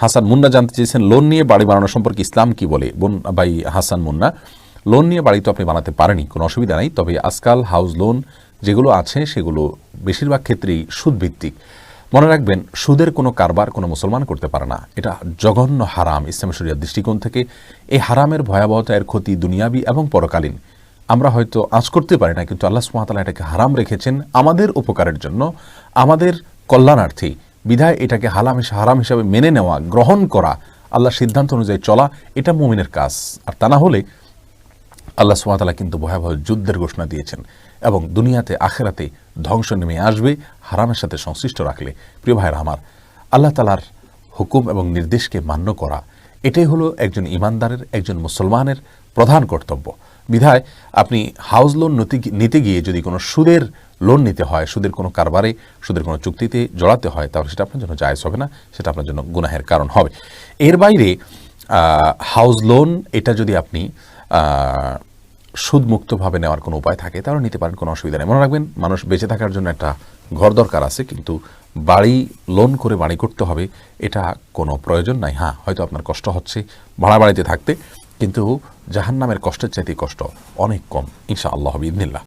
হাসান মুন্না জানতে চেয়েছেন লোন নিয়ে বাড়ি বানানো সম্পর্কে ইসলাম কি বলে। বোন ভাই হাসান মুন্না, লোন নিয়ে বাড়ি তো আপনি বানাতে পারেনি, কোনো অসুবিধা নাই। তবে আজকাল হাউস লোন যেগুলো আছে সেগুলো বেশিরভাগ ক্ষেত্রেই সুদভিত্তিক। মনে রাখবেন, সুদের কোনো কারবার কোনো মুসলমান করতে পারে না। এটা জঘন্য হারাম ইসলামী শরিয়ার দৃষ্টিকোণ থেকে। এই হারামের ভয়াবহতা, এর ক্ষতি দুনিয়াবি এবং পরকালীন আমরা হয়তো আঁচ করতে পারি না, কিন্তু আল্লাহ সুবহানাহু ওয়া তাআলা এটাকে হারাম রেখেছেন আমাদের উপকারের জন্য, আমাদের কল্যাণার্থে। বিধায় এটাকে হারাম হিসাবে মেনে নেওয়া, গ্রহণ করা, আল্লাহর সিদ্ধান্ত অনুযায়ী চলা, এটা মুমিনের কাজ। আর তা না হলে আল্লাহ সুবহানাহু ওয়া তাআলা কিন্তু ভয়াবহ যুদ্ধের ঘোষণা দিয়েছেন এবং দুনিয়াতে আখেরাতে ধ্বংস নেমে আসবে হারামের সাথে সংশ্লিষ্ট রাখলে। প্রিয় ভাইরা আমার, আল্লাহ তাআলার হুকুম এবং নির্দেশকে মান্য করা, এটাই হলো একজন ইমানদারের, একজন মুসলমানের প্রধান কর্তব্য। বিধায় আপনি হাউস লোন নিতে গিয়ে যদি কোনো সুদের লোন নিতে হয়, সুদের কোনো কারবারে, সুদের কোনো চুক্তিতে জড়াতে হয়, তাহলে সেটা আপনার জন্য জায়েজ হবে না, সেটা আপনার জন্য গুনাহের কারণ হবে। এর বাইরে হাউস লোন এটা যদি আপনি সুদমুক্তভাবে নেওয়ার কোনো উপায় থাকে তাহলে নিতে পারেন, কোনো অসুবিধা নেই। মনে রাখবেন, মানুষ বেঁচে থাকার জন্য একটা ঘর দরকার আছে, কিন্তু বাড়ি লোন করে বাড়ি করতে হবে এটা কোনো প্রয়োজন নাই। হ্যাঁ, হয়তো আপনার কষ্ট হচ্ছে ভাড়া বাড়িতে থাকতে, কিন্তু জাহান্নামের কষ্টের চাইতে কষ্ট অনেক কম ইনশাআল্লাহ বিইذনিল্লাহ।